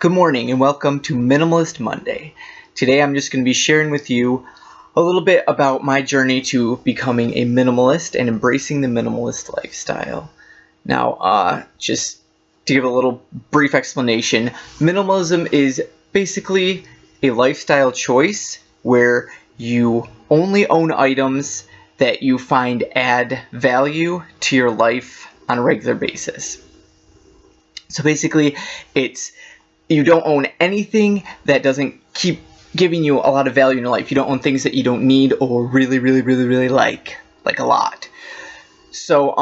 Good morning and welcome to Minimalist Monday. Today I'm just going to be sharing with you a little bit about my journey to becoming a minimalist and embracing the minimalist lifestyle. Now, just to give a little brief explanation, minimalism is basically a lifestyle choice where you only own items that you find add value to your life on a regular basis. So basically, you don't own anything that doesn't keep giving you a lot of value in your life. You don't own things that you don't need or really like a lot. So,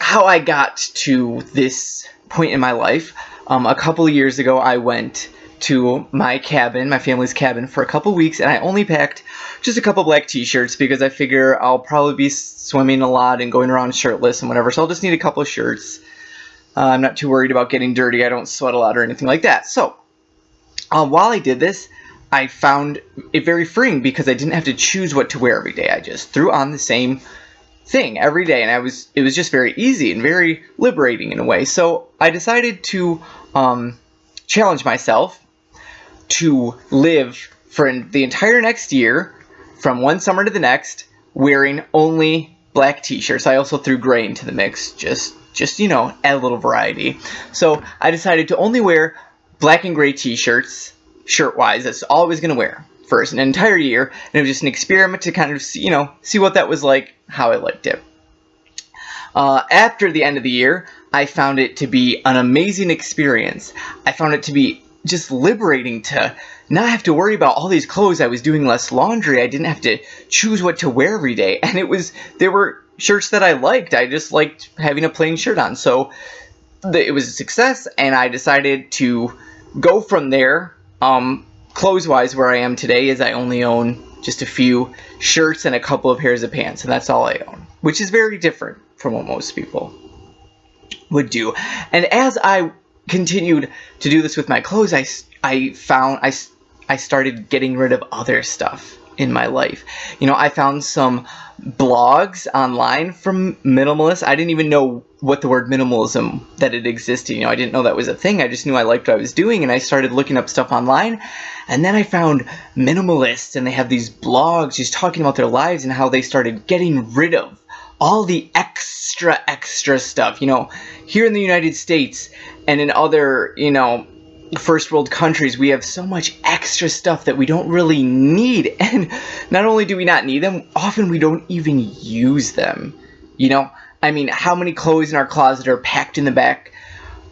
how I got to this point in my life, a couple of years ago, I went to my family's cabin for a couple weeks, and I only packed just a couple black t-shirts because I figure I'll probably be swimming a lot and going around shirtless and whatever, so I'll just need a couple of shirts. I'm not too worried about getting dirty. I don't sweat a lot or anything like that. So, while I did this, I found it very freeing because I didn't have to choose what to wear every day. I just threw on the same thing every day, and it was just very easy and very liberating in a way. So I decided to challenge myself to live for the entire next year, from one summer to the next, wearing only black t-shirts. I also threw gray into the mix, just add a little variety. So I decided to only wear black and gray t-shirts, shirt-wise. That's all I was going to wear for an entire year. And it was just an experiment to kind of see what that was like, how I liked it. After the end of the year, I found it to be an amazing experience. I found it to be just liberating to not have to worry about all these clothes. I was doing less laundry. I didn't have to choose what to wear every day. And there were shirts that I liked. I just liked having a plain shirt on. So it was a success, and I decided to go from there. Clothes-wise, where I am today is I only own just a few shirts and a couple of pairs of pants, and that's all I own, which is very different from what most people would do. And as I continued to do this with my clothes, I found I started getting rid of other stuff in my life. I found some blogs online from minimalists. I didn't even know what the word minimalism, that it existed. I didn't know that was a thing. I just knew I liked what I was doing, and I started looking up stuff online. And then I found minimalists, and they have these blogs just talking about their lives and how they started getting rid of all the extra stuff. Here in the United States and in other, first world countries, we have so much extra stuff that we don't really need. And not only do we not need them, often we don't even use them. How many clothes in our closet are packed in the back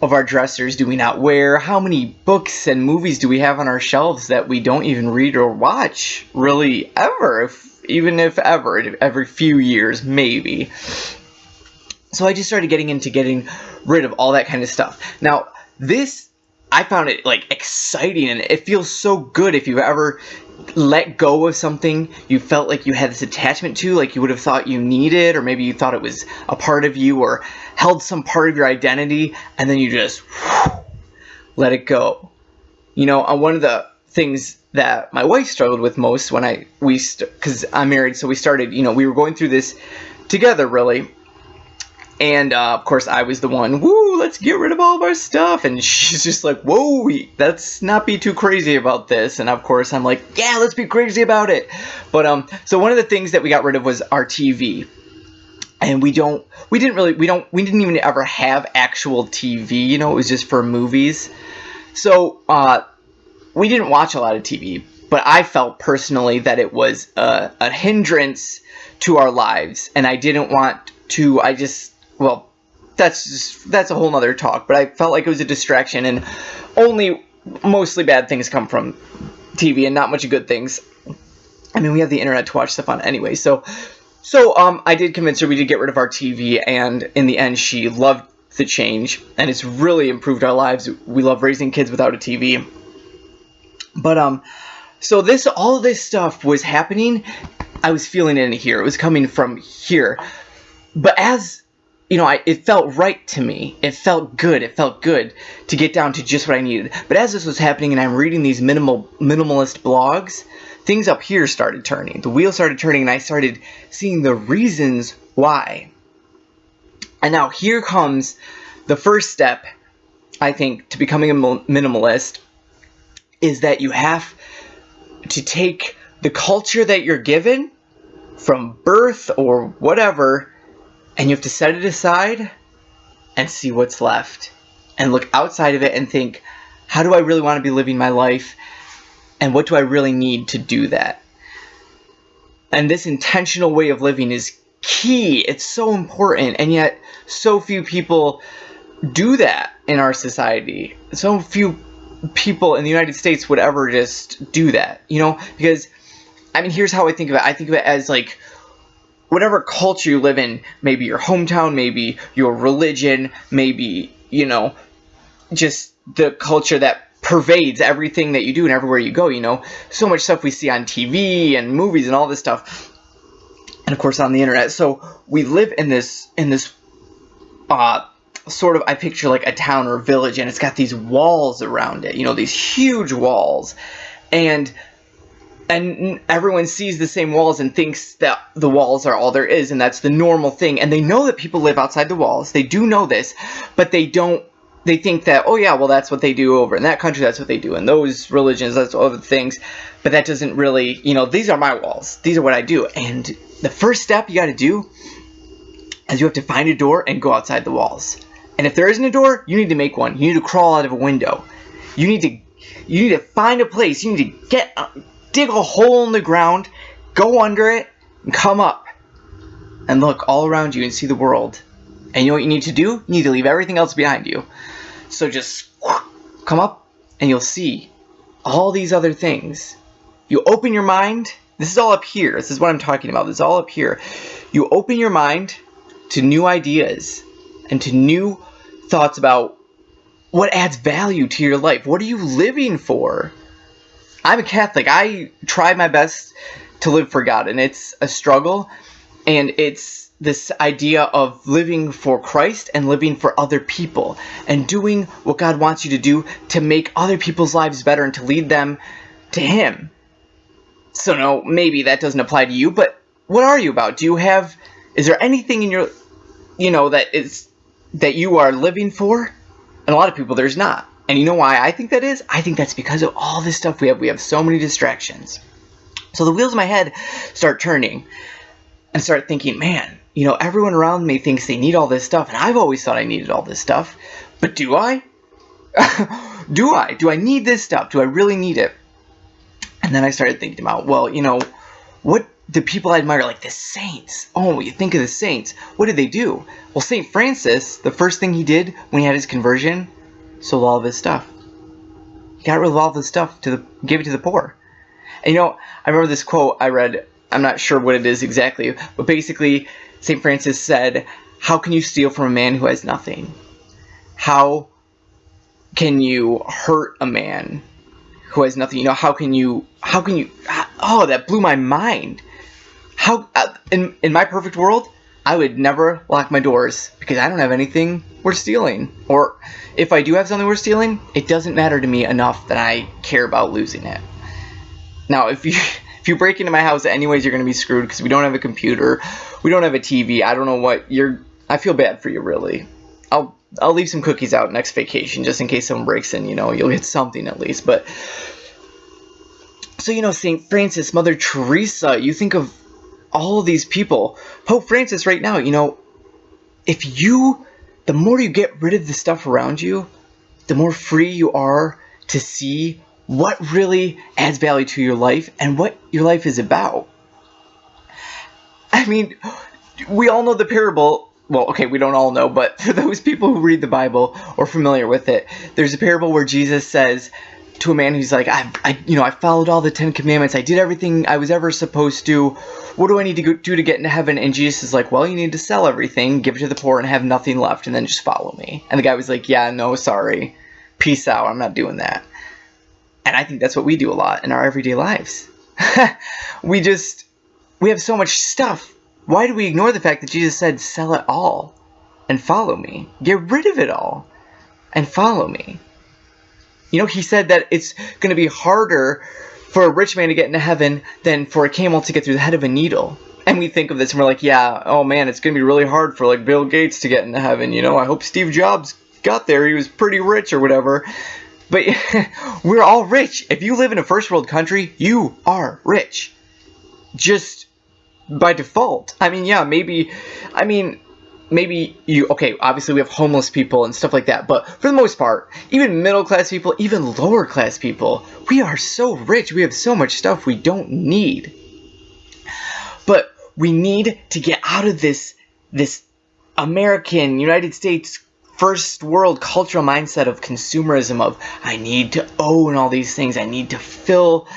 of our dressers do we not wear? How many books and movies do we have on our shelves that we don't even read or watch really ever, even if ever, every few years maybe? So I just started getting rid of all that kind of stuff. Now, I found it exciting, and it feels so good if you've ever let go of something you felt like you had this attachment to, like you would have thought you needed, or maybe you thought it was a part of you or held some part of your identity, and then you just let it go. One of the things that my wife struggled with most because I'm married, so we started, we were going through this together, really. And, of course, I was the one, let's get rid of all of our stuff. And she's just like, whoa, let's not be too crazy about this. And, of course, I'm like, yeah, let's be crazy about it. But, so one of the things that we got rid of was our TV. And we didn't even ever have actual TV, it was just for movies. So, we didn't watch a lot of TV. But I felt personally that it was a hindrance to our lives. And I didn't want to, that's a whole nother talk, but I felt like it was a distraction, and mostly bad things come from TV and not much good things. We have the internet to watch stuff on anyway, so I did convince her. We did get rid of our TV, and in the end, she loved the change, and it's really improved our lives. We love raising kids without a TV. But, so all of this stuff was happening. I was feeling it in here. It was coming from here. But as it felt right to me. It felt good. It felt good to get down to just what I needed. But as this was happening and I'm reading these minimalist blogs, things up here started turning. The wheel started turning, and I started seeing the reasons why. And now here comes the first step I think, to becoming a minimalist is that you have to take the culture that you're given from birth or whatever, and you have to set it aside and see what's left. And look outside of it and think, how do I really want to be living my life? And what do I really need to do that? And this intentional way of living is key. It's so important. And yet, so few people do that in our society. So few people in the United States would ever just do that, because, here's how I think of it. I think of it as like, whatever culture you live in, maybe your hometown, maybe your religion, maybe, just the culture that pervades everything that you do and everywhere you go, so much stuff we see on TV and movies and all this stuff, and of course on the internet. So we live in this sort of, I picture like a town or a village, and it's got these walls around it, these huge walls, and everyone sees the same walls and thinks that the walls are all there is, and that's the normal thing. And they know that people live outside the walls. They do know this, but they think that, oh yeah, well, that's what they do over in that country, that's what they do in those religions, that's other things. But that doesn't really, these are my walls. These are what I do. And the first step you got to do is you have to find a door and go outside the walls. And if there isn't a door, you need to make one. You need to crawl out of a window. You need to find a place. You need to dig a hole in the ground, go under it, and come up and look all around you and see the world. And you know what you need to do? You need to leave everything else behind you. So just come up and you'll see all these other things. You open your mind. This is all up here. This is what I'm talking about. This is all up here. You open your mind to new ideas and to new thoughts about what adds value to your life. What are you living for? I'm a Catholic. I try my best to live for God, and it's a struggle, and it's this idea of living for Christ and living for other people and doing what God wants you to do to make other people's lives better and to lead them to Him. So no, maybe that doesn't apply to you, but what are you about? Is there anything in your, that you are living for? And a lot of people, there's not. And you know why I think that is? I think that's because of all this stuff we have. We have so many distractions. So the wheels in my head start turning and start thinking, man, everyone around me thinks they need all this stuff. And I've always thought I needed all this stuff. But do I? Do I? Do I need this stuff? Do I really need it? And then I started thinking about, well, what do people I admire, like the saints? Oh, you think of the saints. What did they do? Well, St. Francis, the first thing he did when he had his conversion, sold all of his stuff. He got rid of all of his stuff, gave it to the poor. And I remember this quote I read. I'm not sure what it is exactly, but basically St. Francis said, how can you steal from a man who has nothing? How can you hurt a man who has nothing? How can you, oh, that blew my mind. In my perfect world, I would never lock my doors because I don't have anything worth stealing. Or if I do have something worth stealing, it doesn't matter to me enough that I care about losing it. Now, if you break into my house anyways, you're going to be screwed because we don't have a computer. We don't have a TV. I don't know what I feel bad for you, really. I'll leave some cookies out next vacation just in case someone breaks in, you'll get something at least. But so, St. Francis, Mother Teresa, you think of all of these people. Pope Francis right now, the more you get rid of the stuff around you, the more free you are to see what really adds value to your life and what your life is about. We all know the parable. Well, okay, we don't all know, but for those people who read the Bible or familiar with it, there's a parable where Jesus says to a man who's like, I followed all the 10 commandments. I did everything I was ever supposed to. What do I need to do to get into heaven? And Jesus is like, well, you need to sell everything, give it to the poor, and have nothing left, and then just follow me. And the guy was like, yeah, no, sorry. Peace out. I'm not doing that. And I think that's what we do a lot in our everyday lives. We have so much stuff. Why do we ignore the fact that Jesus said, sell it all and follow me? Get rid of it all and follow me. He said that it's going to be harder for a rich man to get into heaven than for a camel to get through the head of a needle. And we think of this and we're like, yeah, oh man, it's going to be really hard for like Bill Gates to get into heaven. I hope Steve Jobs got there, he was pretty rich or whatever. But we're all rich. If you live in a first world country, you are rich. Just by default. I mean, yeah, maybe you, okay, obviously we have homeless people and stuff like that, but for the most part, even middle class people, even lower class people, we are so rich. We have so much stuff we don't need. But we need to get out of this American, United States, first world cultural mindset of consumerism, of I need to own all these things, I need to fill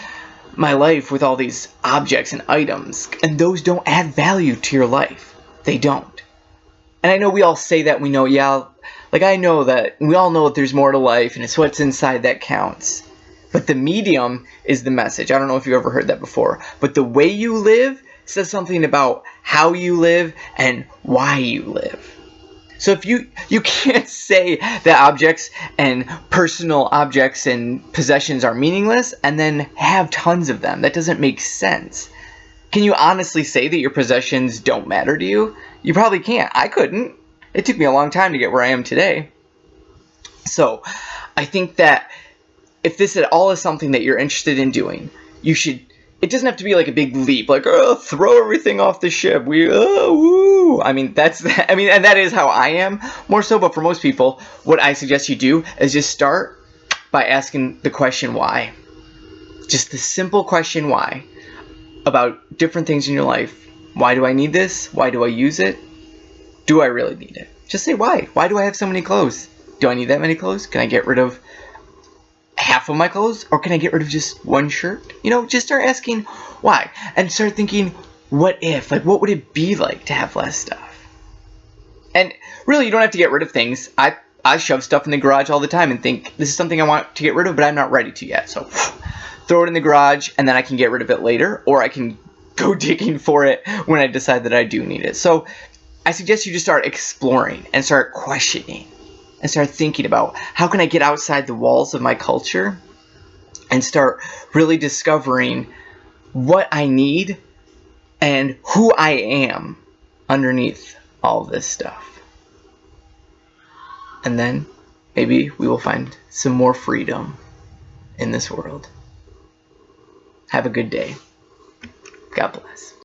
my life with all these objects and items, and those don't add value to your life. They don't. And I know we all say that, we know, yeah, like I know that, we all know that there's more to life, and it's what's inside that counts. But the medium is the message. I don't know if you've ever heard that before, but the way you live says something about how you live and why you live. So if you can't say that objects and personal objects and possessions are meaningless and then have tons of them. That doesn't make sense. Can you honestly say that your possessions don't matter to you? You probably can't. I couldn't. It took me a long time to get where I am today. So I think that if this at all is something that you're interested in doing, you should. It doesn't have to be like a big leap, like, oh, throw everything off the ship. Woo. I mean, and that is how I am, more so. But for most people, what I suggest you do is just start by asking the question why. Just the simple question why about different things in your life. Why do I need this? Why do I use it? Do I really need it? Just say why. Why do I have so many clothes? Do I need that many clothes? Can I get rid of half of my clothes, or can I get rid of just one shirt? Just start asking why, and start thinking, what if? Like, what would it be like to have less stuff? And really, you don't have to get rid of things. I shove stuff in the garage all the time and think, this is something I want to get rid of, but I'm not ready to yet. So throw it in the garage, and then I can get rid of it later, or I can go digging for it when I decide that I do need it. So I suggest you just start exploring and start questioning and start thinking about, how can I get outside the walls of my culture and start really discovering what I need and who I am underneath all this stuff. And then maybe we will find some more freedom in this world. Have a good day. God bless.